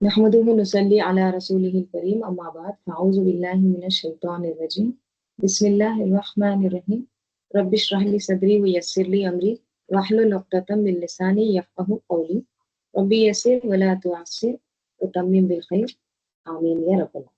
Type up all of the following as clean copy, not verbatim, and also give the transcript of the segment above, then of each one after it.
نحمده نصلي على رسوله الكريم أما بعد فأعوذ بالله من الشيطان الرجيم بسم الله الرحمن الرحيم رب اشرح لي صدري ويسر لي أمري واحلل عقدة من لساني يفقهوا قولي ربي يسر ولا تعسر وتمم بالخير آمين يا رب العالمين.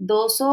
200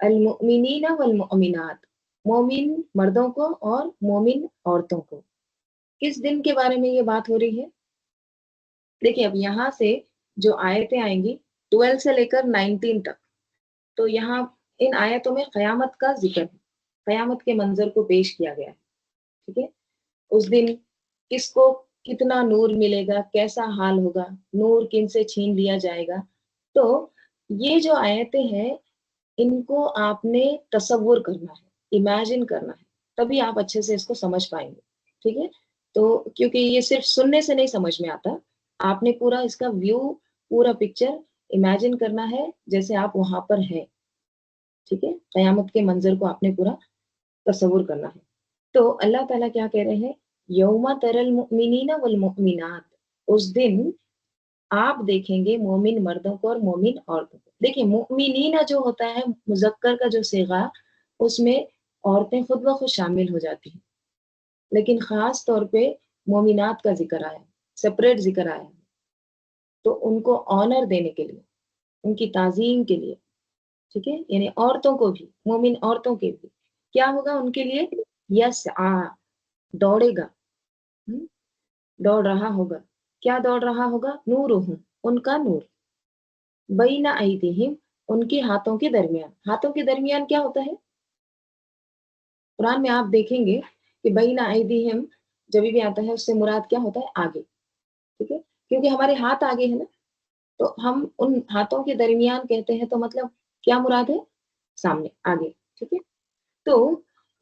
المؤمنین والمؤمنات، مومن مردوں کو اور مومن عورتوں کو. کس دن کے بارے میں یہ بات ہو رہی ہے؟ دیکھیے اب یہاں سے جو آیتیں آئیں گی 12 سے لے کر 19 تک، تو یہاں ان آیتوں میں قیامت کا ذکر ہے، قیامت کے منظر کو پیش کیا گیا ہے. ٹھیک ہے، اس دن کس کو کتنا نور ملے گا، کیسا حال ہوگا، نور کن سے چھین لیا جائے گا. تو یہ جو آیتیں ہیں ان کو آپ نے تصور کرنا ہے، امیجن کرنا ہے، تبھی آپ اچھے سے اس کو سمجھ پائیں گے. ٹھیک ہے، تو کیونکہ یہ صرف سننے سے نہیں سمجھ میں آتا، آپ نے پورا اس کا ویو، پورا پکچر امیجن کرنا ہے جیسے آپ وہاں پر ہیں. ٹھیک ہے، قیامت کے منظر کو آپ نے پورا تصور کرنا ہے. تو اللہ تعالیٰ کیا کہہ رہے ہیں؟ یوم تر المؤمنین والمؤمنات، اس دن آپ دیکھیں گے مومن مردوں کو اور مومن عورتوں کو. دیکھیں مؤمنین جو ہوتا ہے مذکر کا جو صیغہ، اس میں عورتیں خود بخود شامل ہو جاتی ہیں، لیکن خاص طور پہ مومنات کا ذکر آیا، سپریٹ ذکر آیا. تو ان کو آنر دینے کے لیے، ان کی تعظیم کے لیے. ٹھیک ہے، یعنی عورتوں کو بھی، مومن عورتوں کے بھی کیا ہوگا ان کے لیے؟ یس دوڑے گا، دوڑ رہا ہوگا. کیا دوڑ رہا ہوگا؟ نورہم، ان کا نور، بین ایدیہم، ان کے ہاتھوں کے درمیان. ہاتھوں کے درمیان کیا ہوتا ہے؟ قرآن میں آپ دیکھیں گے کہ بین ایدیہم جب بھی آتا ہے اس سے مراد کیا ہوتا ہے؟ آگے. ٹھیک ہے، کیونکہ ہمارے ہاتھ آگے ہیں نا، تو ہم ان ہاتھوں کے درمیان کہتے ہیں، تو مطلب کیا مراد ہے؟ سامنے، آگے. ٹھیک ہے، تو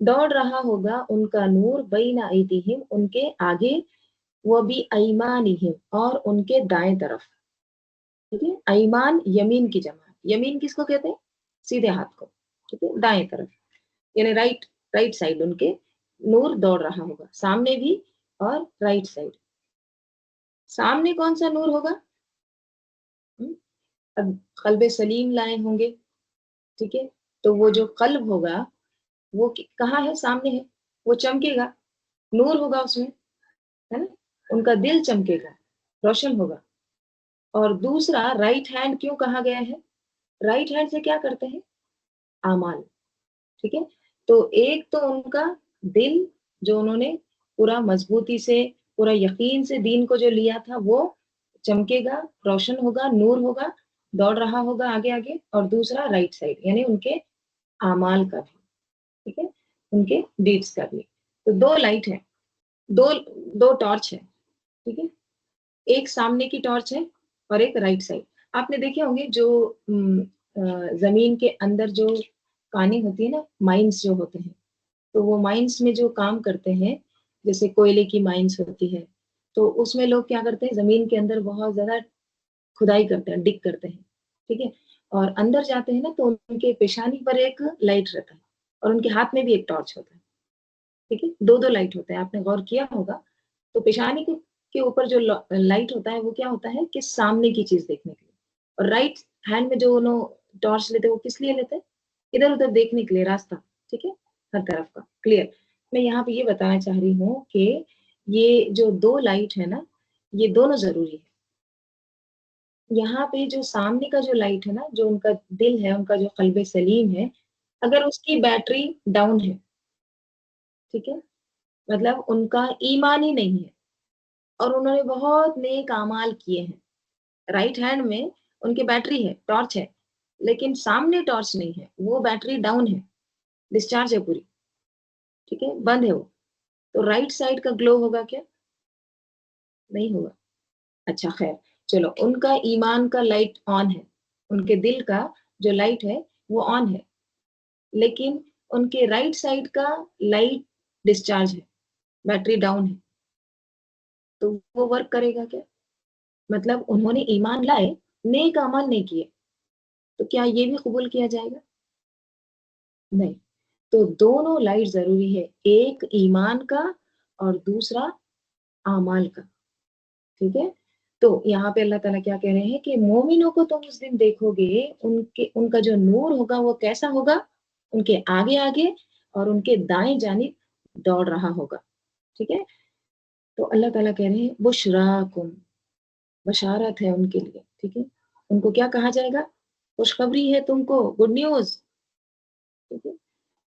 دوڑ رہا ہوگا ان کا نور بین ایدیہم، ان کے آگے، وہ بھی ایمانہم، اور ان کے دائیں طرف. ٹھیک ہے، ایمان یمین کی جمع. یمین کس کو کہتے ہیں؟ سیدھے ہاتھ کو. ٹھیک ہے، دائیں طرف یعنی رائٹ سائڈ ان کے نور دوڑ رہا ہوگا، سامنے بھی اور رائٹ سائڈ. سامنے کون سا نور ہوگا؟ اب قلب سلیم لائے ہوں گے. ٹھیک ہے، تو وہ جو قلب ہوگا وہ کہاں ہے؟ سامنے ہے، وہ چمکے گا، نور ہوگا اس میں، ہے نا. ان کا دل چمکے گا، روشن ہوگا. اور دوسرا رائٹ ہینڈ کیوں کہا گیا ہے؟ رائٹ ہینڈ سے کیا کرتے ہیں؟ اعمال. ٹھیک ہے، تو ایک تو ان کا دل جو انہوں نے پورا مضبوطی سے، پورا یقین سے دین کو جو لیا تھا، وہ چمکے گا، روشن ہوگا، نور ہوگا، دوڑ رہا ہوگا آگے آگے. اور دوسرا رائٹ سائڈ یعنی ان کے اعمال کا بھی. ٹھیک ہے، ان کے ڈیڈس کا بھی. تو دو لائٹ ہیں، دو ٹارچ ہے. ٹھیک ہے، ایک سامنے کی ٹارچ ہے اور ایک رائٹ سائڈ. آپ نے دیکھے ہوں گے جو زمین کے اندر جو کانی ہوتی ہے نا، مائنس جو ہوتے ہیں، تو وہ مائنس میں جو کام کرتے ہیں، جیسے کوئلے کی مائنس ہوتی ہے، تو اس میں لوگ کیا کرتے ہیں؟ زمین کے اندر بہت زیادہ کھدائی کرتے ہیں، ڈگ کرتے ہیں. ٹھیک ہے، اور اندر جاتے ہیں نا، تو ان کے پیشانی پر ایک لائٹ رہتا ہے اور ان کے ہاتھ میں بھی ایک ٹارچ ہوتا ہے. ٹھیک ہے، دو لائٹ ہوتے ہیں. آپ نے غور کیا ہوگا تو پیشانی کے اوپر جو لائٹ ہوتا ہے وہ کیا ہوتا ہے کہ سامنے کی چیز دیکھنے کے لیے، اور رائٹ ہینڈ میں جو انہوں ٹارچ لیتے ہیں وہ کس لیے لیتے ہیں؟ ادھر ادھر دیکھنے کے لیے، راستہ. ٹھیک ہے، ہر طرف کا کلیئر. میں یہاں پہ یہ بتانا چاہ رہی ہوں کہ یہ جو دو لائٹ ہے نا، یہ دونوں ضروری ہے. یہاں پہ جو سامنے کا جو لائٹ ہے نا، جو ان کا دل ہے، ان کا جو قلب سلیم ہے، اگر اس کی بیٹری ڈاؤن ہے، ٹھیک ہے، مطلب ان کا ایمان ہی نہیں ہے اور انہوں نے بہت نیک اعمال کیے ہیں، رائٹ ہینڈ میں ان کی بیٹری ہے، ٹارچ ہے، لیکن سامنے ٹارچ نہیں ہے، وہ بیٹری ڈاؤن ہے، ڈسچارج ہے پوری. ٹھیک ہے، بند ہے وہ. تو رائٹ سائڈ کا گلو ہوگا کیا؟ نہیں ہوگا. اچھا خیر، چلو، ان کا ایمان کا لائٹ آن ہے، ان کے دل کا جو لائٹ ہے وہ آن ہے، لیکن ان کے رائٹ سائڈ کا لائٹ ڈسچارج ہے، بیٹری ڈاؤن ہے. تو وہ ورک کرے گا کیا؟ مطلب انہوں نے ایمان لائے، نیک عمل نہیں کیے، تو کیا یہ بھی قبول کیا جائے گا؟ نہیں. تو دونوں لائٹ ضروری ہے، ایک ایمان کا اور دوسرا اعمال کا. ٹھیک ہے، تو یہاں پہ اللہ تعالیٰ کیا کہہ رہے ہیں کہ مومنوں کو تم اس دن دیکھو گے، ان کا جو نور ہوگا وہ کیسا ہوگا؟ ان کے آگے آگے اور ان کے دائیں جانب دوڑ رہا ہوگا. ٹھیک ہے، تو اللہ تعالیٰ کہہ رہے ہیں بشراکم، بشارت ہے ان کے لیے. ٹھیک ہے، ان کو کیا کہا جائے گا؟ خوشخبری ہے تم کو، گڈ نیوز.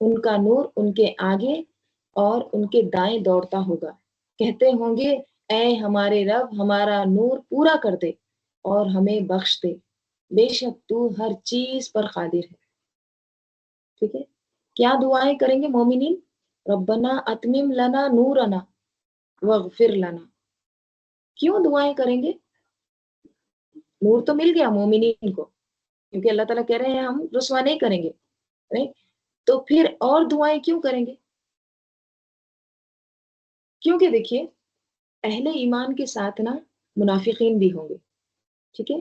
ان کا نور ان کے آگے اور ان کے دائیں دوڑتا ہوگا، کہتے ہوں گے اے ہمارے رب ہمارا نور پورا کر دے اور ہمیں بخش دے، بے شک تو ہر چیز پر قادر ہے۔ ٹھیک ہے، کیا دعائیں کریں گے مومنین؟ ربنا اتمم لنا نورنا واغفر لنا۔ کیوں دعائیں کریں گے؟ نور تو مل گیا مومنین کو، کیونکہ اللہ تعالیٰ کہہ رہے ہیں ہم رسوا نہیں کریں گے، right؟ تو پھر اور دعائیں کیوں کریں گے؟ کیونکہ دیکھیے اہل ایمان کے ساتھ نا منافقین بھی ہوں گے، ٹھیک ہے،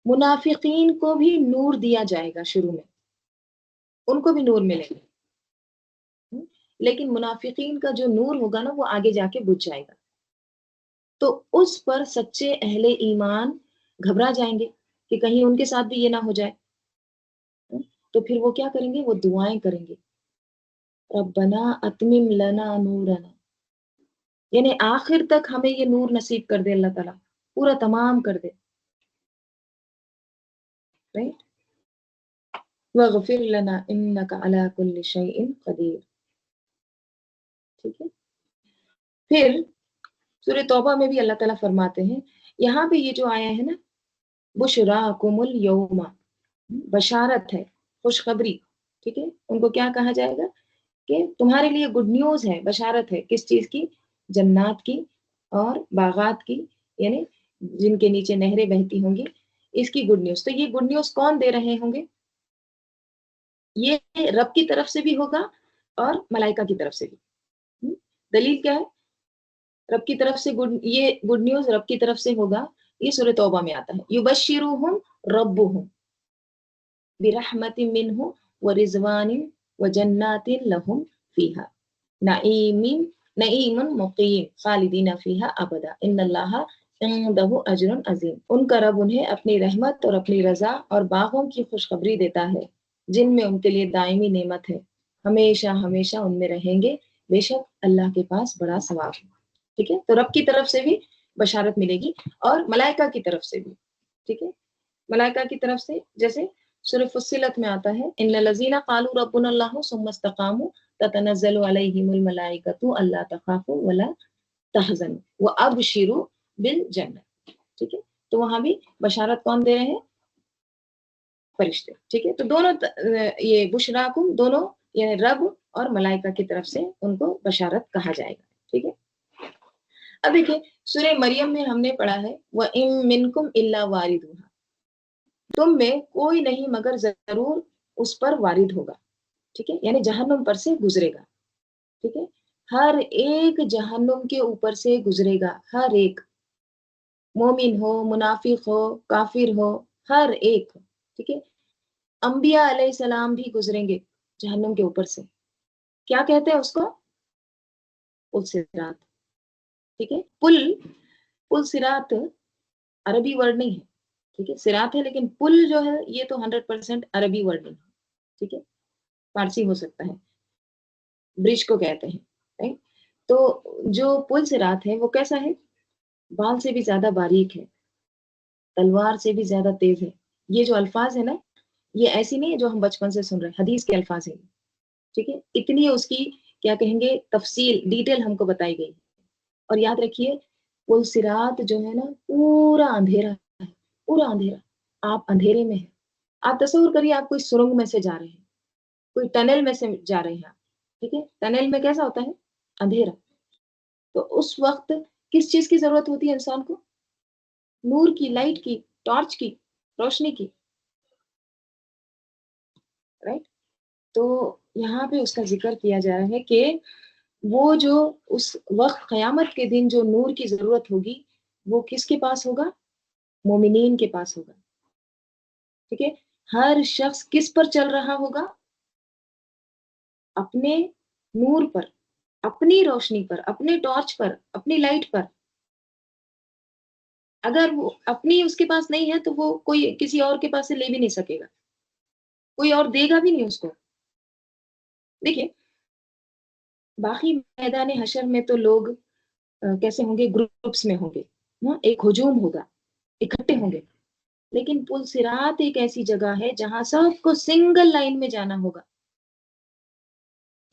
منافقین کو بھی نور دیا جائے گا شروع میں، ان کو بھی نور ملے گا، لیکن منافقین کا جو نور ہوگا نا وہ آگے جا کے بجھ جائے گا، تو اس پر سچے اہل ایمان گھبرا جائیں گے کہ کہیں ان کے ساتھ بھی یہ نہ ہو جائے، تو پھر وہ کیا کریں گے؟ وہ دعائیں کریں گے، ربنا اتمم لنا نورنا، یعنی آخر تک ہمیں یہ نور نصیب کر دے اللہ تعالیٰ، پورا تمام کر دے، رائٹ؟ وَاغْفِرْ لَنَا إِنَّكَ عَلَىٰ كُلِّ شَيْءٍ قَدِيرٌ، ٹھیک ہے۔ پھر سورہ توبہ میں بھی اللہ تعالیٰ فرماتے ہیں، یہاں پہ یہ جو آیا ہے نا بشراکم الیوم، بشارت ہے، خوشخبری، ٹھیک ہے، ان کو کیا کہا جائے گا کہ تمہارے لیے گڈ نیوز ہے، بشارت ہے، کس چیز کی؟ جنات کی اور باغات کی، یعنی جن کے نیچے نہریں بہتی ہوں گی، اس کی گڈ نیوز۔ تو یہ گڈ نیوز کون دے رہے ہوں گے؟ یہ رب کی طرف سے بھی ہوگا اور ملائکہ کی طرف سے بھی۔ دلیل کیا ہے؟ رب کی طرف سے یہ گڈ نیوز رب کی طرف سے ہوگا، یہ سورہ توبہ میں آتا ہے، یبشرہم ربہم برحمت منہ ورضوان وجنات لہم فیہا نعیم مقیم خالدین فیہا ابدا ان اللہ عندہ اجر عظیم۔ ان کا رب انہیں اپنی رحمت اور اپنی رضا اور باغوں کی خوشخبری دیتا ہے جن میں ان کے لیے دائمی نعمت ہے، ہمیشہ ہمیشہ ان میں رہیں گے، بے شک اللہ کے پاس بڑا ثواب ہے۔ ٹھیک ہے، تو رب کی طرف سے بھی بشارت ملے گی اور ملائکہ کی طرف سے بھی، ٹھیک ہے، ملائکہ کی طرف سے جیسے سورہ فصلت میں آتا ہے ان الذین قالوا ربنا اللہ ثم استقاموا تتنزل علیہم الملائکۃ الا تخافوا ولا تحزنوا وابشروا بالجنہ، ٹھیک ہے، تو وہاں بھی بشارت کون دے رہے ہیں؟ فرشتے، ٹھیک ہے، تو دونوں یہ بشراکم دونوں یعنی رب اور ملائکہ کی طرف سے ان کو بشارت کہا جائے گا، ٹھیک ہے۔ اب دیکھیں سورہ مریم میں ہم نے پڑھا ہے وَإِن مِّنكُمْ إِلَّا وَارِدُهَا، تم میں کوئی نہیں مگر ضرور اس پر وارد ہوگا، ٹھیک ہے، یعنی جہنم پر سے گزرے گا، ٹھیک ہے، ہر ایک جہنم کے اوپر سے گزرے گا، ہر ایک، مومن ہو، منافق ہو، کافر ہو، ہر ایک، ٹھیک ہے، انبیاء علیہ السلام بھی گزریں گے جہنم کے اوپر سے، کیا کہتے ہیں اس کو؟ پل صراط، ٹھیک ہے، پل صراط عربی ورڈ نہیں ہے، ٹھیک ہے، صراط ہے لیکن پل جو ہے یہ تو 100% عربی ورڈ نہیں ہے، ٹھیک ہے، فارسی ہو سکتا ہے، برج کو کہتے ہیں، right؟ تو جو پل صراط ہے وہ کیسا ہے؟ بال سے بھی زیادہ باریک ہے، تلوار سے بھی زیادہ تیز ہے۔ یہ جو الفاظ ہے نا یہ ایسی نہیں ہے جو ہم بچپن سے سن رہے ہیں، حدیث کے الفاظ ہیں، ٹھیک ہے، اتنی اس کی کیا کہیں گے تفصیل ڈیٹیل ہم کو بتائی گئی ہے۔ اور یاد رکھیے پل صراط جو ہے نا پورا اندھیرا ہے، پورا اندھیرا، آپ اندھیرے میں ہیں، آپ تصور کریے آپ کوئی سرنگ میں سے جا رہے ہیں، کوئی ٹنل میں سے جا رہے ہیں، ٹھیک ہے، ٹنل میں کیسا ہوتا ہے؟ اندھیرا، تو اس وقت کس چیز کی ضرورت ہوتی ہے انسان کو؟ نور کی، لائٹ کی، ٹارچ کی، روشنی کی، رائٹ؟ تو یہاں پہ اس کا ذکر کیا جا رہا ہے کہ وہ جو اس وقت قیامت کے دن جو نور کی ضرورت ہوگی وہ کس کے پاس ہوگا؟ مومنین کے پاس ہوگا، ٹھیک ہے، ہر شخص کس پر چل رہا ہوگا؟ اپنے نور پر، اپنی روشنی پر، اپنے ٹارچ پر، اپنی لائٹ پر۔ اگر وہ اپنی اس کے پاس نہیں ہے تو وہ کوئی کسی اور کے پاس سے لے بھی نہیں سکے گا، کوئی اور دے گا بھی نہیں اس کو۔ دیکھیے باقی میدان حشر میں تو لوگ کیسے ہوں گے؟ گروپس میں ہوں گے، ایک ہجوم ہوگا، اکٹھے ہوں گے، لیکن پل صراط ایک ایسی جگہ ہے جہاں سب کو سنگل لائن میں جانا ہوگا،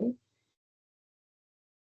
right?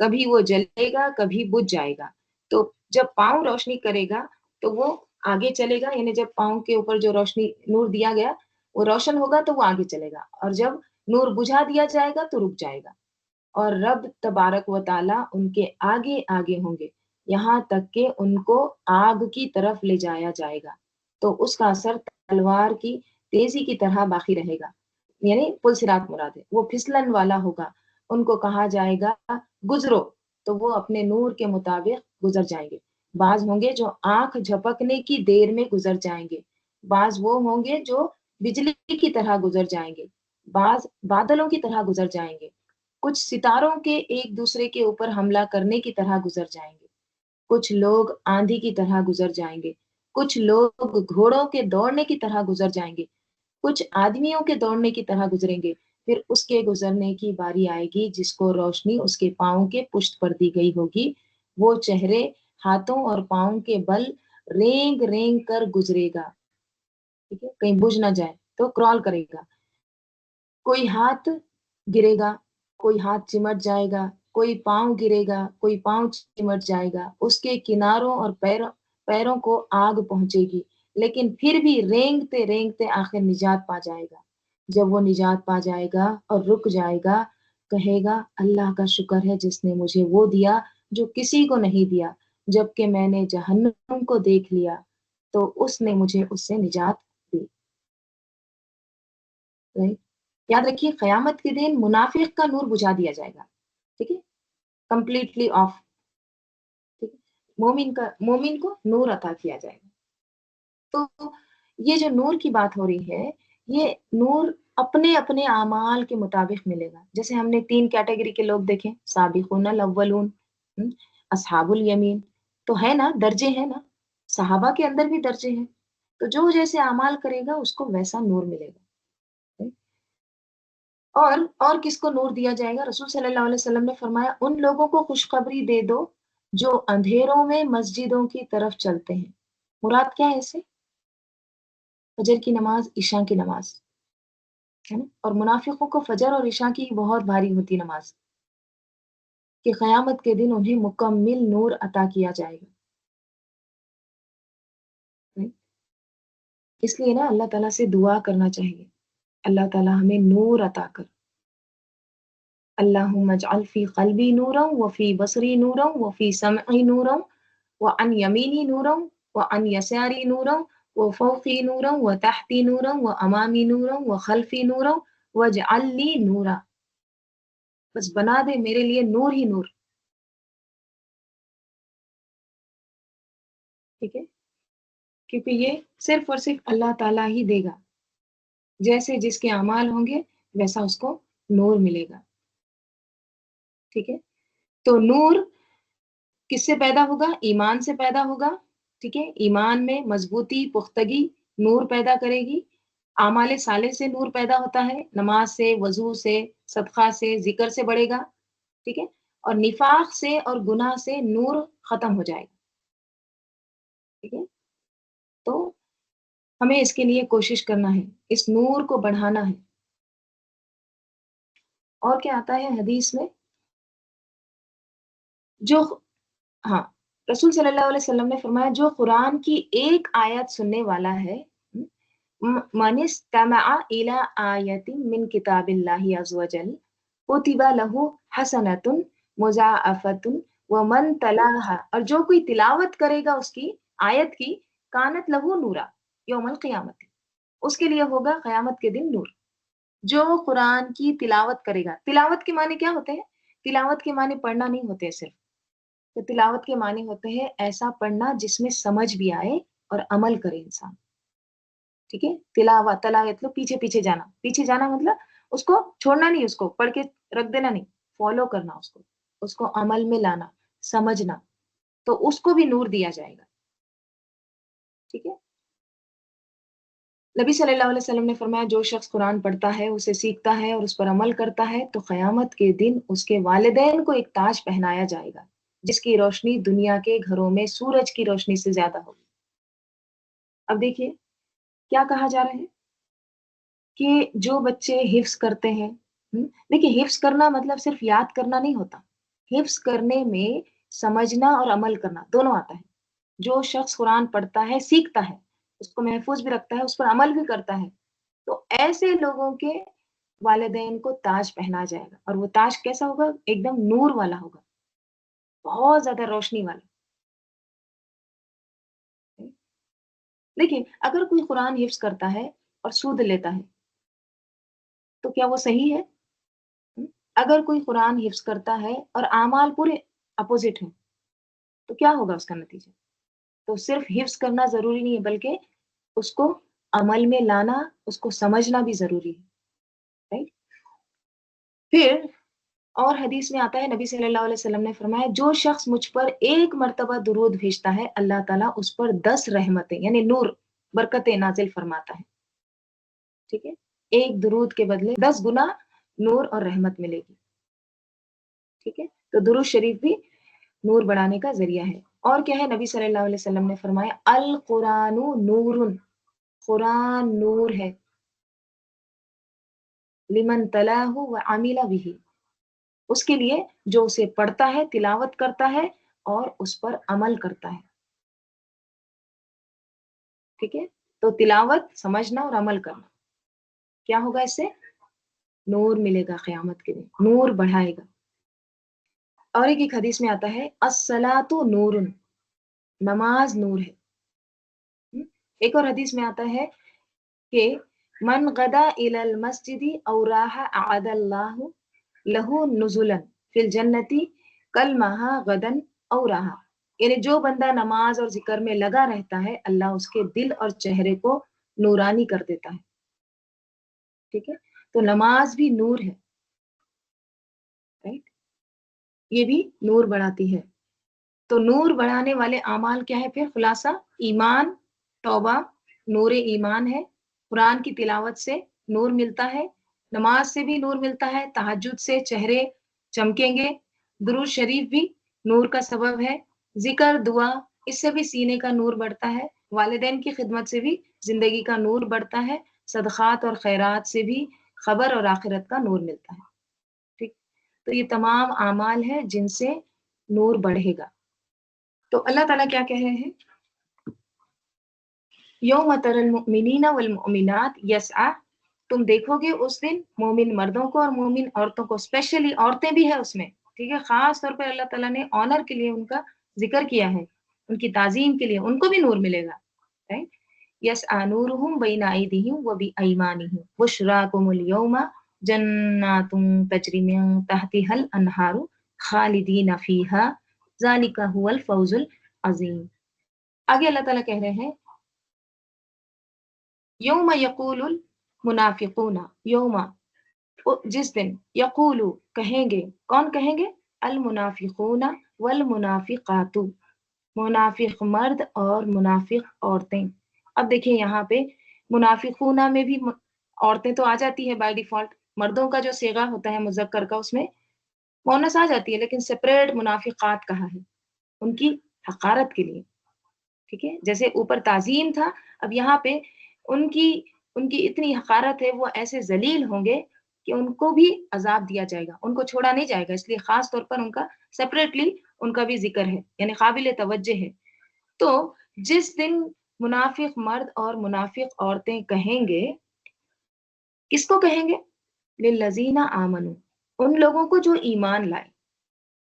کبھی وہ جلے گا کبھی بجھ جائے گا. تو جب پاؤں روشنی کرے گا تو وہ آگے چلے گا، یعنی جب پاؤں کے اوپر جو روشنی نور دیا گیا وہ روشن ہوگا تو وہ آگے چلے گا، اور جب نور بجھا دیا جائے گا تو رک جائے گا. اور رب تبارک و تعالیٰ ان کے آگے آگے ہوں گے یہاں تک کہ ان کو آگ کی طرف لے جایا جائے گا، تو اس کا اثر تلوار کی تیزی کی طرح باقی رہے گا. یعنی پل صراط مراد ہے، وہ پھسلن والا ہوگا. ان کو کہا جائے گا گزرو تو وہ اپنے نور کے مطابق گزر جائیں گے. بعض ہوں گے جو آنکھ جھپکنے کی دیر میں گزر جائیں گے، بعض وہ ہوں گے جو بجلی کی طرح گزر جائیں گے، بعض بادلوں کی طرح گزر جائیں گے، کچھ ستاروں کے ایک دوسرے کے اوپر حملہ کرنے کی طرح گزر جائیں گے، کچھ لوگ آندھی کی طرح گزر جائیں گے، کچھ لوگ گھوڑوں کے دوڑنے کی طرح گزر جائیں گے، کچھ آدمیوں کے دوڑنے کی طرح گزریں گے. پھر اس کے گزرنے کی باری آئے گی جس کو روشنی اس کے پاؤں کے پشت پر دی گئی ہوگی. وہ چہرے، ہاتھوں اور پاؤں کے بل رینگ رینگ کر گزرے گا. ٹھیک ہے، کہیں بجھ نہ جائے تو کرال کرے گا. کوئی ہاتھ گرے گا، کوئی ہاتھ چمٹ جائے گا، کوئی پاؤں گرے گا، کوئی پاؤں چمٹ جائے گا. اس کے کناروں اور پیروں کو آگ پہنچے گی، لیکن پھر بھی رینگتے رینگتے آخر نجات پا جائے گا. جب وہ نجات پا جائے گا اور رک جائے گا، کہے گا اللہ کا شکر ہے جس نے مجھے وہ دیا جو کسی کو نہیں دیا. جبکہ میں نے جہنم کو دیکھ لیا تو اس نے مجھے اس سے نجات دی. Right؟ یاد رکھیے قیامت کے دن منافق کا نور بجھا دیا جائے گا. ٹھیک ہے، کمپلیٹلی آف. ٹھیک ہے، مومن کو نور عطا کیا جائے گا. تو یہ جو نور کی بات ہو رہی ہے، یہ نور اپنے اپنے اعمال کے مطابق ملے گا. جیسے ہم نے 3 کیٹیگری کے لوگ دیکھیں، سابقون الاولون، اصحاب الیمین. تو ہے نا، درجے ہیں نا، صحابہ کے اندر بھی درجے ہیں. تو جو جیسے اعمال کرے گا اس کو ویسا نور ملے گا. اور کس کو نور دیا جائے گا؟ رسول صلی اللہ علیہ وسلم نے فرمایا ان لوگوں کو خوشخبری دے دو جو اندھیروں میں مسجدوں کی طرف چلتے ہیں. مراد کیا ہے اسے؟ فجر کی نماز، عشاء کی نماز ہے نا. اور منافقوں کو فجر اور عشاء کی بہت بھاری ہوتی نماز، کہ قیامت کے دن انہیں مکمل نور عطا کیا جائے گا. اس لیے نا اللہ تعالیٰ سے دعا کرنا چاہیے، اللہ تعالیٰ ہمیں نور عطا کر. اللہم اجعل فی قلبی نورا وفی بصری نورا وفی سمعی نورا وعن یمینی نورا وعن یساری نورا وفوقی نورا وتحتی نورا وامامی نورا وخلفی نورا واجعل لی نورا. بس بنا دے میرے لیے نور ہی نور. ٹھیک ہے، کیونکہ یہ صرف اور صرف اللہ تعالیٰ ہی دے گا. جیسے جس کے اعمال ہوں گے ویسا اس کو نور ملے گا. ٹھیک ہے، تو نور کس سے پیدا ہوگا؟ ایمان سے پیدا ہوگا. ٹھیک ہے، ایمان میں مضبوطی، پختگی نور پیدا کرے گی. اعمال صالح سے نور پیدا ہوتا ہے، نماز سے، وضو سے، صدقہ سے، ذکر سے بڑھے گا. ٹھیک ہے، اور نفاق سے اور گناہ سے نور ختم ہو جائے گا. ٹھیک ہے، تو ہمیں اس کے لیے کوشش کرنا ہے، اس نور کو بڑھانا ہے. اور کیا آتا ہے حدیث میں؟ جو ہاں، رسول صلی اللہ علیہ وسلم نے فرمایا جو قرآن کی ایک آیت سننے والا ہے، من استمع الى آیت من کتاب اللہ عز وجل کتب له حسنۃ مضاعفۃ ومن تلاها، اور جو کوئی تلاوت کرے گا اس کی آیت کی، کانت له نورا یوم القیامت، اس کے لیے ہوگا قیامت کے دن نور. جو قرآن کی تلاوت کرے گا. تلاوت کے معنی کیا ہوتے ہیں؟ تلاوت کے معنی پڑھنا نہیں ہوتے صرف. تو تلاوت کے معنی ہوتے ہیں ایسا پڑھنا جس میں سمجھ بھی آئے اور عمل کرے انسان. ٹھیک ہے، تلاوت مطلب پیچھے پیچھے جانا. پیچھے جانا مطلب اس کو چھوڑنا نہیں، اس کو پڑھ کے رکھ دینا نہیں، فالو کرنا اس کو عمل میں لانا، سمجھنا. تو اس کو بھی نور دیا جائے گا. ٹھیک ہے، نبی صلی اللہ علیہ وسلم نے فرمایا جو شخص قرآن پڑھتا ہے، اسے سیکھتا ہے اور اس پر عمل کرتا ہے تو قیامت کے دن اس کے والدین کو ایک تاج پہنایا جائے گا جس کی روشنی دنیا کے گھروں میں سورج کی روشنی سے زیادہ ہوگی. اب دیکھیے کیا کہا جا رہا ہے کہ جو بچے حفظ کرتے ہیں، دیکھیے حفظ کرنا مطلب صرف یاد کرنا نہیں ہوتا. حفظ کرنے میں سمجھنا اور عمل کرنا دونوں آتا ہے. جو شخص قرآن پڑھتا ہے، سیکھتا ہے، اس کو محفوظ بھی رکھتا ہے، اس پر عمل بھی کرتا ہے، تو ایسے لوگوں کے والدین کو تاج پہنا جائے گا. اور وہ تاج کیسا ہوگا؟ ایک دم نور والا ہوگا، بہت زیادہ روشنی والا. لیکن اگر کوئی قرآن حفظ کرتا ہے اور سود لیتا ہے تو کیا وہ صحیح ہے؟ اگر کوئی قرآن حفظ کرتا ہے اور اعمال پورے اپوزٹ ہیں تو کیا ہوگا اس کا نتیجہ؟ تو صرف حفظ کرنا ضروری نہیں ہے، بلکہ اس کو عمل میں لانا، اس کو سمجھنا بھی ضروری ہے. رائٹ؟ پھر اور حدیث میں آتا ہے، نبی صلی اللہ علیہ وسلم نے فرمایا، جو شخص مجھ پر ایک مرتبہ درود بھیجتا ہے، اللہ تعالیٰ اس پر 10 رحمتیں یعنی نور، برکتیں نازل فرماتا ہے. ٹھیک ہے؟ ایک درود کے بدلے 10 گنا نور اور رحمت ملے گی. ٹھیک ہے؟ تو درود شریف بھی نور بڑھانے کا ذریعہ ہے. اور کیا ہے؟ نبی صلی اللہ علیہ وسلم نے فرمایا، القرآن نور، قرآن نور ہے، لمن تلاہ وعمل به، اس کے لیے جو اسے پڑھتا ہے، تلاوت کرتا ہے اور اس پر عمل کرتا ہے. ٹھیک ہے؟ تو تلاوت، سمجھنا اور عمل کرنا، کیا ہوگا اس سے؟ نور ملے گا قیامت کے دن، نور بڑھائے گا. اور ایک حدیث میں آتا ہے، الصلاۃ نور، نماز نور ہے. ایک اور حدیث میں آتا ہے کہ من غدا الی المسجد او راح اعد اللہ لہو نزلا فی الجنتی کلمہا غدن او راح، یعنی جو بندہ نماز اور ذکر میں لگا رہتا ہے، اللہ اس کے دل اور چہرے کو نورانی کر دیتا ہے. ٹھیک ہے؟ تو نماز بھی نور ہے. رائٹ؟ یہ بھی نور بڑھاتی ہے. تو نور بڑھانے والے اعمال کیا ہے؟ پھر خلاصہ، ایمان، توبہ نور ایمان ہے، قرآن کی تلاوت سے نور ملتا ہے، نماز سے بھی نور ملتا ہے، تہجد سے چہرے چمکیں گے، درود شریف بھی نور کا سبب ہے، ذکر، دعا، اس سے بھی سینے کا نور بڑھتا ہے، والدین کی خدمت سے بھی زندگی کا نور بڑھتا ہے، صدقات اور خیرات سے بھی خبر اور آخرت کا نور ملتا ہے. ٹھیک؟ تو یہ تمام اعمال ہیں جن سے نور بڑھے گا. تو اللہ تعالیٰ کیا کہہ رہے ہیں؟ یوم تری المؤمنین والمؤمنات یسعی، تم دیکھو گے اس دن مومن مردوں کو اور مومن عورتوں کو، اسپیشلی عورتیں بھی ہیں اس میں. ٹھیک ہے؟ خاص طور پر اللہ تعالیٰ نے آنر کے لیے ان کا ذکر کیا ہے، ان کی تعظیم کے لیے، ان کو بھی نور ملے گا. یسعی نورہم بین ایدیہم وبایمانہم بشراکم اليوم جنات تجری من تحتہا الانہار خالدین فیہا ذالک هو الفوز العظیم. آگے اللہ تعالیٰ کہہ رہے ہیں، یوم یقول المنافقون، یوم جس دن، یقول کہیں گے، کون کہیں گے؟ المنافقون والمنافقات، منافق مرد اور منافق عورتیں. اب دیکھیں یہاں پہ منافقون میں بھی عورتیں تو آ جاتی ہے بائی ڈیفالٹ، مردوں کا جو صیغہ ہوتا ہے مذکر کا اس میں مونس آ جاتی ہے، لیکن سپریٹ منافقات کہا ہے ان کی حقارت کے لیے. ٹھیک ہے؟ جیسے اوپر تعظیم تھا، اب یہاں پہ ان کی اتنی حقارت ہے، وہ ایسے ذلیل ہوں گے کہ ان کو بھی عذاب دیا جائے گا، ان کو چھوڑا نہیں جائے گا. اس لیے خاص طور پر ان کا سپریٹلی ان کا بھی ذکر ہے، یعنی قابل توجہ ہے. تو جس دن منافق مرد اور منافق عورتیں کہیں گے، کس کو کہیں گے؟ للذین آمنوا، ان لوگوں کو جو ایمان لائے،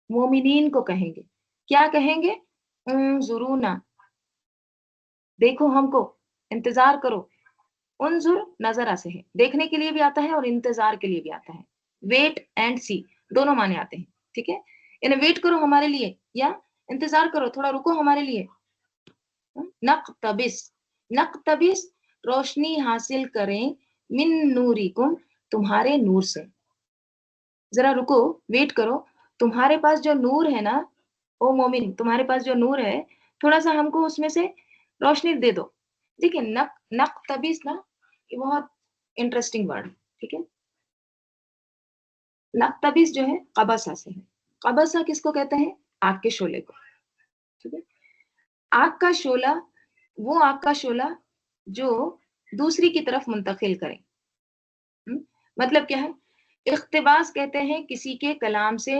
مومنین کو کہیں گے. کیا کہیں گے؟ انظرونا، دیکھو ہم کو، انتظار کرو. انظر نظرہ سے ہے، دیکھنے کے لیے بھی آتا ہے اور انتظار کے لیے بھی آتا ہے. ویٹ اینڈ سی دونوں معنی آتے ہیں. ٹھیک ہے؟ یعنی ویٹ کرو ہمارے لیے یا انتظار کرو، تھوڑا رکو ہمارے لیے. نقتبس، نقتبس روشنی حاصل کریں، من نورکم تمہارے نور سے. ذرا رکو، ویٹ کرو، تمہارے پاس جو نور ہے نا، او مومن، تمہارے پاس جو نور ہے تھوڑا سا ہم کو اس میں سے روشنی دے دو. دیکھیں نقتبس نا، یہ بہت انٹرسٹنگ ورڈ. ٹھیک ہے؟ نقتبس جو ہے قبسہ سے ہے. قبسہ کس کو کہتے ہیں؟ آگ کے شعلے کو. ٹھیک ہے؟ آگ کا شعلہ، وہ آگ کا شعلہ جو دوسری کی طرف منتقل کریں. مطلب کیا ہے؟ اقتباس کہتے ہیں کسی کے کلام سے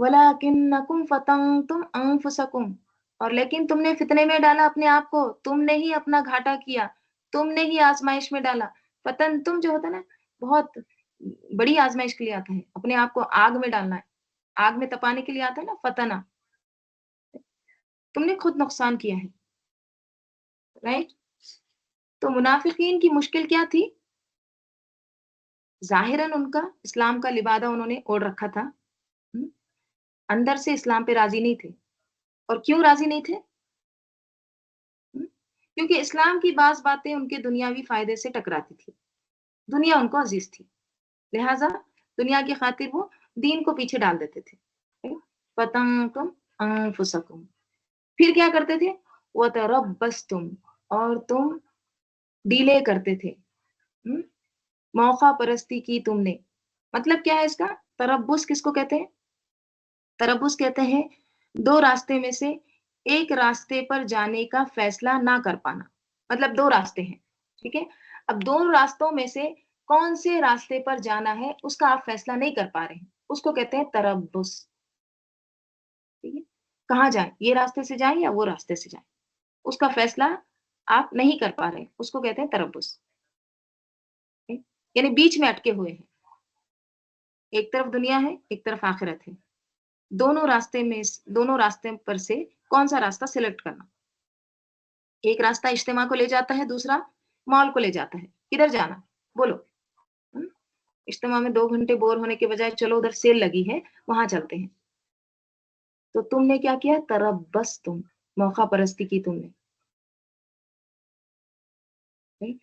وَلَٰكِنَّكُمْ فَتَنْتُمْ أَنفُسَكُمْ، اور لیکن تم نے فتنے میں ڈالا اپنے آپ کو، تم نے ہی اپنا گھاٹا کیا، تم نے ہی آزمائش میں ڈالا. فتن تم جو ہوتا ہے نا، بہت بڑی آزمائش کے لیے آتا ہے، اپنے آپ کو آگ میں ڈالنا ہے، آگ میں تپانے کے لیے آتا ہے نا فتنا. تم نے خود نقصان کیا ہے، رائٹ؟ تو منافقین کی مشکل کیا تھی؟ ظاہراً ان کا اسلام کا لبادہ انہوں نے اوڑھ رکھا تھا، ہم، اندر سے اسلام پہ راضی نہیں تھے. اور کیوں راضی نہیں تھے؟ ہم، کیونکہ اسلام کی بعض باتیں ان کے دنیاوی فائدے سے ٹکراتی تھی، دنیا ان کو عزیز تھی، لہٰذا دنیا کی خاطر وہ دین کو پیچھے ڈال دیتے تھے. فَتَنْتُمْ أَنفُسَكُمْ، پھر کیا کرتے تھے؟ وَتَرَبَّصْتُمْ، اور تم ڈیلے کرتے تھے، ہم، موقع پرستی کی تم نے. مطلب کیا ہے اس کا؟ تربص کس کو کہتے ہیں؟ تربص کہتے ہیں دو راستے میں سے ایک راستے پر جانے کا فیصلہ نہ کر پانا. مطلب دو راستے ہیں، ٹھیک ہے؟ اب دونوں راستوں میں سے کون سے راستے پر جانا ہے اس کا آپ فیصلہ نہیں کر پا رہے ہیں، اس کو کہتے ہیں تربص. ٹھیک ہے؟ کہاں جائیں؟ یہ راستے سے جائیں یا وہ راستے سے جائیں، اس کا فیصلہ آپ نہیں کر پا رہے، اس کو کہتے ہیں تربص. ٹھیک؟ یعنی بیچ میں اٹکے ہوئے ہیں، ایک طرف دنیا ہے ایک طرف آخرت ہے، دونوں راستے پر سے کون سا راستہ سلیکٹ کرنا. ایک راستہ اجتماع کو لے جاتا ہے، دوسرا مال کو لے جاتا ہے. کدھر جانا؟ بولو. ہم؟ اجتماع میں 2 گھنٹے بور ہونے کے بجائے چلو ادھر سیل لگی ہے وہاں چلتے ہیں. تو تم نے کیا کیا؟ تربص، تم موقع پرستی کی تم نے. ٹھیک؟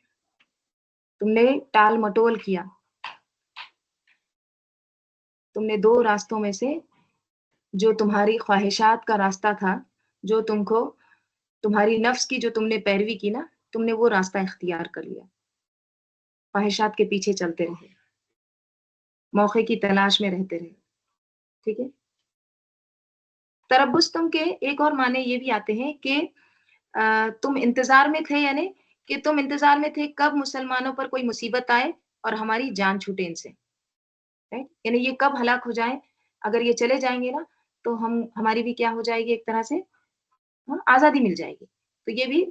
تم نے ٹال مٹول کیا، تم نے دو راستوں میں سے جو تمہاری خواہشات کا راستہ تھا، جو تم کو تمہاری نفس کی جو تم نے پیروی کی نا، تم نے وہ راستہ اختیار کر لیا، خواہشات کے پیچھے چلتے رہے، موقع کی تلاش میں رہتے رہے. ٹھیک ہے؟ تربص تم کے ایک اور معنی یہ بھی آتے ہیں کہ تم انتظار میں تھے، یعنی کہ تم انتظار میں تھے کب مسلمانوں پر کوئی مصیبت آئے اور ہماری جان چھوٹے ان سے. رائٹ؟ یعنی یہ کب ہلاک ہو جائیں، اگر یہ چلے جائیں گے نا تو ہماری بھی کیا ہو جائے گی، ایک طرح سے آزادی مل جائے گی. تو یہ بھی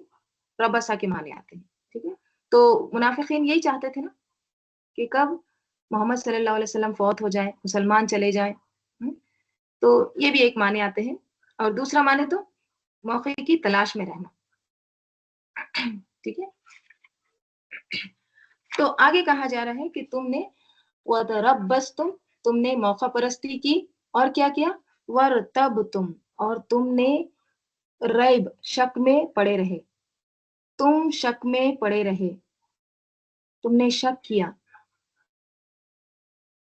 ربسا کے معنی آتے ہیں. ٹھیک ہے؟ تو منافقین یہی چاہتے تھے نا کہ کب محمد صلی اللہ علیہ وسلم فوت ہو جائے، مسلمان چلے جائیں. تو یہ بھی ایک معنی آتے ہیں. اور دوسرا معنی تو موقع کی تلاش میں رہنا. ٹھیک ہے؟ تو آگے کہا جا رہا ہے کہ تم نے وَتَرَبَّصْتُمْ، تم نے موقع پرستی کی، اور کیا کیا؟ وَارْتَبْتُمْ، اور تم نے ریب، شک میں پڑے رہے، تم شک میں پڑے رہے، تم نے شک کیا.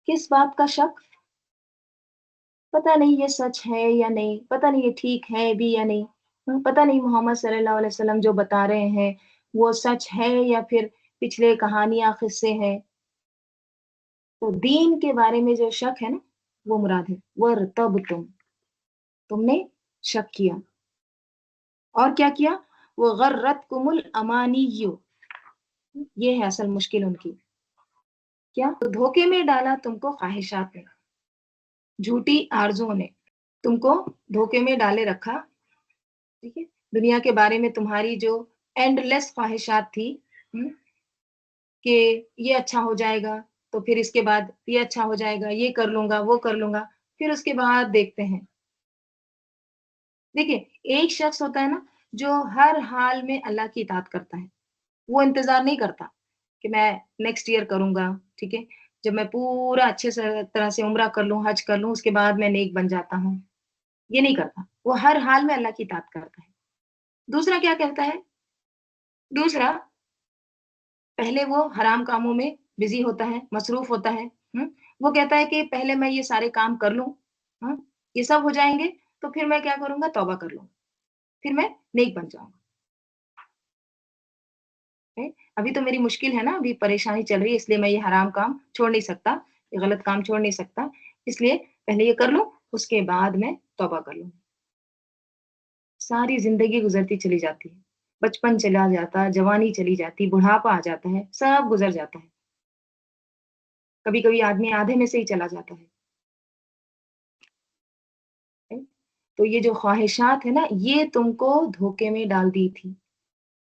کس بات کا شک؟ پتہ نہیں یہ سچ ہے یا نہیں، پتہ نہیں یہ ٹھیک ہے بھی یا نہیں، پتہ نہیں محمد صلی اللہ علیہ وسلم جو بتا رہے ہیں وہ سچ ہے یا پھر پچھلے کہانیاں قصے ہیں. تو دین کے بارے میں جو شک ہے نا وہ مراد ہے. وَارْتَبْتُمْ، تم نے شک کیا. اور کیا کیا؟ وَغَرَّتْكُمُ الْأَمَانِيُّ، یہ ہے اصل مشکل ان کی. کیا؟ دھوکے میں ڈالا تم کو خواہشات نے، جھوٹی آرزوؤں نے تم کو دھوکے میں ڈالے رکھا. ٹھیک ہے؟ دنیا کے بارے میں تمہاری جو اینڈ لیس خواہشات تھی، کہ یہ اچھا ہو جائے گا تو پھر اس کے بعد یہ اچھا ہو جائے گا، یہ کر لوں گا وہ کر لوں گا، پھر اس کے بعد دیکھتے ہیں. دیکھیں ایک شخص ہوتا ہے نا جو ہر حال میں اللہ کی اطاعت کرتا ہے، وہ انتظار نہیں کرتا کہ میں نیکسٹ ایئر کروں گا. ٹھیک ہے؟ جب میں پورا اچھے سے طرح سے عمرہ کر لوں، حج کر لوں، اس کے بعد میں نیک بن جاتا ہوں، یہ نہیں کرتا. وہ ہر حال میں اللہ کی اطاعت کرتا ہے. دوسرا کیا کہتا ہے؟ دوسرا پہلے وہ حرام کاموں میں بزی ہوتا ہے، مصروف ہوتا ہے. وہ کہتا ہے کہ پہلے میں یہ سارے کام کر لوں، یہ سب ہو جائیں گے تو پھر میں کیا کروں گا؟ توبہ کر لوں، پھر میں نیک بن جاؤں گا. ابھی تو میری مشکل ہے نا، ابھی پریشانی چل رہی ہے، اس لیے میں یہ حرام کام چھوڑ نہیں سکتا، یہ غلط کام چھوڑ نہیں سکتا، اس لیے پہلے یہ کر لوں، اس کے بعد میں توبہ کر لوں. ساری زندگی گزرتی چلی جاتی ہے، بچپن چلا جاتا، جوانی چلی جاتی، بڑھاپا آ جاتا ہے، سب گزر جاتا ہے. کبھی کبھی آدمی آدھے میں سے ہی چلا جاتا ہے. تو یہ جو خواہشات ہے نا یہ تم کو دھوکے میں ڈال دی تھی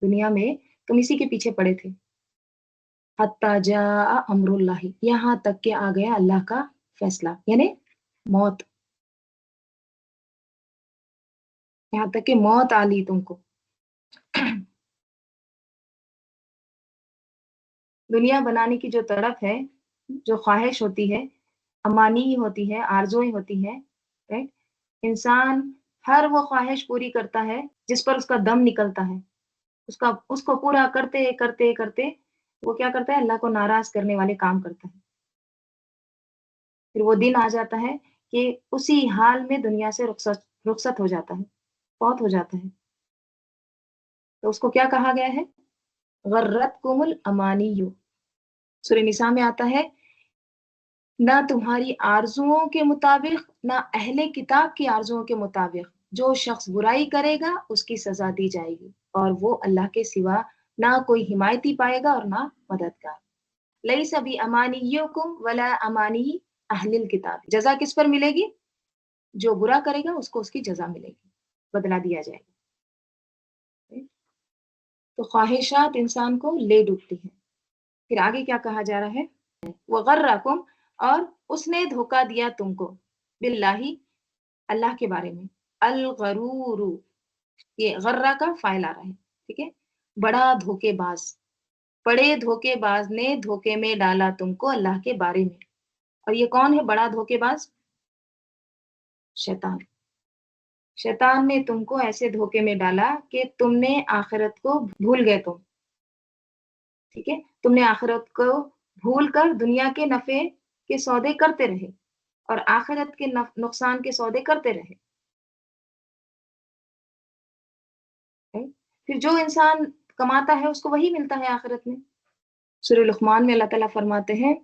دنیا میں، تم اسی کے پیچھے پڑے تھے. حتی جاء امر اللہ، یہاں تک کہ آ گیا اللہ کا فیصلہ یعنی موت، یہاں تک کہ موت آ لی تم کو. دنیا بنانے کی جو تڑپ ہے، جو خواہش ہوتی ہے، امانی ہوتی ہے، آرزوئیں ہوتی ہیں، رائٹ؟ انسان ہر وہ خواہش پوری کرتا ہے جس پر اس کا دم نکلتا ہے. اس کو پورا کرتے کرتے کرتے وہ کیا کرتا ہے؟ اللہ کو ناراض کرنے والے کام کرتا ہے. پھر وہ دن آ جاتا ہے کہ اسی حال میں دنیا سے رخصت ہو جاتا ہے، فوت ہو جاتا ہے. تو اس کو کیا کہا گیا ہے؟ غرتکم الامانی. سورہ نساء میں آتا ہے نہ تمہاری آرزوؤں کے مطابق نہ اہل کتاب کی آرزوؤں کے مطابق جو شخص برائی کرے گا اس کی سزا دی جائے گی، اور وہ اللہ کے سوا نہ کوئی حمایتی پائے گا اور نہ مددگار. لیس بامانیکم ولا امانی اہل الکتاب. جزا کس پر ملے گی؟ جو برا کرے گا اس کو اس کی جزا ملے گی، بدلہ دیا جائے گا. تو خواہشات انسان کو لے ڈوبتی ہیں. پھر آگے کیا کہا جا رہا ہے؟ وغرکم، اور اس نے دھوکا دیا تم کو، باللہ، اللہ کے بارے میں. الغرور، یہ غرہ کا فاعل آ رہا ہے، ٹھیک ہے؟ بڑا دھوکے باز، بڑے دھوکے باز نے دھوکے میں ڈالا تم کو اللہ کے بارے میں. اور یہ کون ہے بڑا دھوکے باز؟ شیطان. شیطان نے تم کو ایسے دھوکے میں ڈالا کہ تم نے آخرت کو بھول گئے. تم ٹھیک ہے، تم نے آخرت کو بھول کر دنیا کے نفع کے سودے کرتے رہے اور آخرت کے نقصان کے سودے کرتے رہے. پھر جو انسان کماتا ہے اس کو وہی ملتا ہے آخرت میں. سورہ لقمان میں اللہ تعالیٰ فرماتے ہیں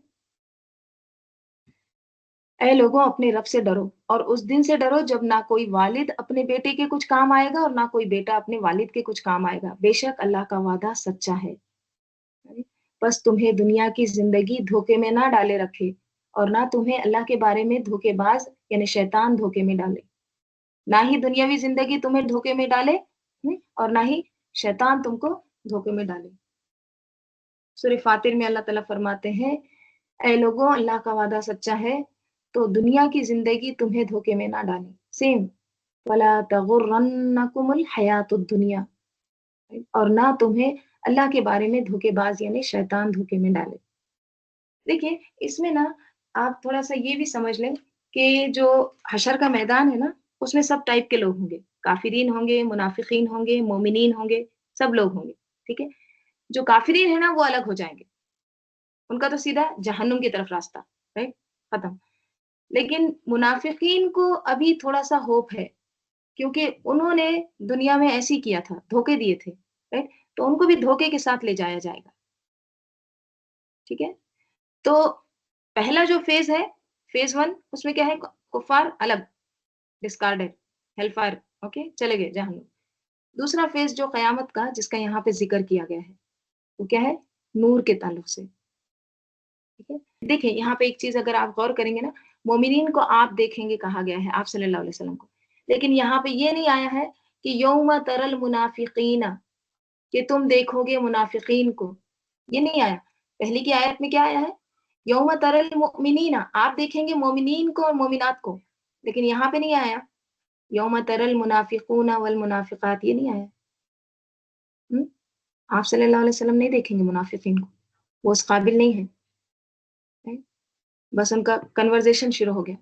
اے لوگوں اپنے رب سے ڈرو اور اس دن سے ڈرو جب نہ کوئی والد اپنے بیٹے کے کچھ کام آئے گا اور نہ کوئی بیٹا اپنے والد کے کچھ کام آئے گا. بے شک اللہ کا وعدہ سچا ہے. بس تمہیں دنیا کی زندگی دھوکے میں نہ ڈالے رکھے اور نہ تمہیں اللہ کے بارے میں دھوکے باز یعنی شیطان دھوکے میں ڈالے. نہ ہی دنیاوی زندگی تمہیں دھوکے میں ڈالے اور نہ ہی شیطان تم کو دھوکے میں ڈالے. سورہ فاطر میں اللہ تعالیٰ فرماتے ہیں اے لوگوں اللہ کا وعدہ سچا ہے تو دنیا کی زندگی تمہیں دھوکے میں نہ ڈالے. سیم وَلَا تَغُرَّنَّكُمُ الْحَيَاةُ الدُّنْيَا، اور نہ تمہیں اللہ کے بارے میں دھوکے باز یعنی شیطان دھوکے میں ڈالے. دیکھیں اس میں نا آپ تھوڑا سا یہ بھی سمجھ لیں کہ جو حشر کا میدان ہے نا اس میں سب ٹائپ کے لوگ ہوں گے. کافرین ہوں گے، منافقین ہوں گے، مومنین ہوں گے، سب لوگ ہوں گے. ٹھیک ہے، جو کافرین ہیں نا وہ الگ ہو جائیں گے، ان کا تو سیدھا جہنم کی طرف راستہ، رائٹ، ختم. لیکن منافقین کو ابھی تھوڑا سا ہوپ ہے کیونکہ انہوں نے دنیا میں ایسے کیا تھا، دھوکے دیے تھے، رائٹ، تو ان کو بھی دھوکے کے ساتھ لے جایا جائے گا. ٹھیک ہے، تو پہلا جو فیز ہے فیز 1 اس میں کیا ہے؟ کفار الگ، ڈسکارڈڈ، ہیل فائر، اوکے، چلے گئے جہنم. دوسرا فیز جو قیامت کا جس کا یہاں پہ ذکر کیا گیا ہے وہ کیا ہے؟ نور کے تعلق سے. ٹھیک ہے، دیکھیں یہاں پہ ایک چیز اگر آپ غور کریں گے نا، مومنین کو آپ دیکھیں گے کہا گیا ہے، آپ صلی اللہ علیہ وسلم کو، لیکن یہاں پہ یہ نہیں آیا ہے کہ یوم تر المنافقین، کہ تم دیکھو گے منافقین کو، یہ نہیں آیا. پہلی کی آیت میں کیا آیا ہے؟ یوم تر المؤمنین، آپ دیکھیں گے مومنین کو اور مومنات کو، لیکن یہاں پہ نہیں آیا یوم تر المنافقون والمنافقات، یہ نہیں آیا. آپ صلی اللہ علیہ وسلم نہیں دیکھیں گے منافقین کو، وہ اس قابل نہیں ہے. بس ان کا کنورزیشن شروع ہو گیا،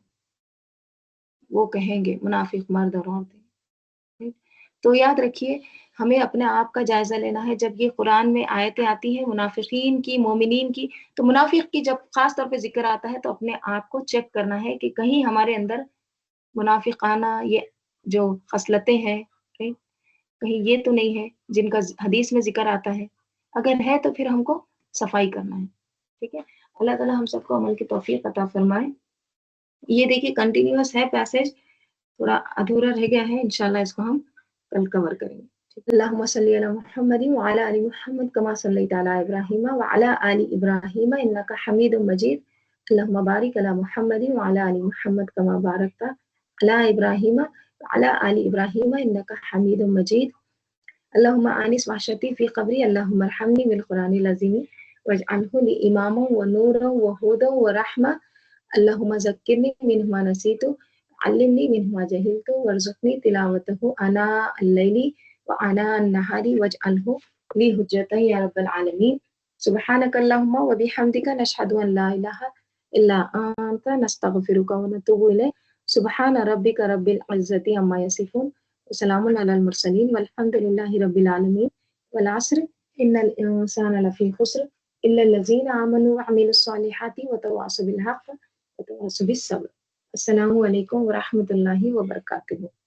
وہ کہیں گے منافق مرد اور عورتیں. تو یاد رکھیے ہمیں اپنے آپ کا جائزہ لینا ہے. جب یہ قرآن میں آیتیں آتی ہیں منافقین کی، مومنین کی، تو منافق کی جب خاص طور پہ ذکر آتا ہے تو اپنے آپ کو چیک کرنا ہے کہ کہیں ہمارے اندر منافقانہ یہ جو خصلتیں ہیں کہیں یہ تو نہیں ہے جن کا حدیث میں ذکر آتا ہے. اگر ہے تو پھر ہم کو صفائی کرنا ہے. ٹھیک ہے، اللہ تعالیٰ ہم سب کو عمل کی توفیق عطا فرمائے. یہ دیکھیے کنٹینیوس ہے پیسج، تھوڑا ادھورا رہ گیا ہے، انشاءاللہ اس کو ہم کل کور کریں گے. اللہم صلی علی محمد وعلی آل محمد کما صلیت علی ابراہیم وعلی آل ابراہیم انک حمید مجید. اللہم بارک علی محمد وعلی آل محمد کما بارکت علی ابراہیم وعلى آل إبراهيم إنك حميد مجيد. اللهم آنس وحشتي في قبري، اللهم ارحمني بالقرآن العظيم واجعله لي إماما ونورا وهدى ورحمة. اللهم ذكرني منه ما نسيت، علمني منه ما جهلت، وارزقني تلاوته آناء الليل وآناء النهار، واجعله لي حجة يا رب العالمين. سبحانك اللهم وبحمدك نشهد أن لا إله إلا أنت نستغفرك ونتوب إليك. سبحان ربك رب العزة عما يصفون وسلام على المرسلين والحمد لله رب العالمين. والعصر إن الإنسان لفي خسر إلا الذين آمنوا وعملوا الصالحات وتواصوا بالحق وتواصوا بالصبر. السلام علیکم ورحمۃ اللہ وبرکاتہ.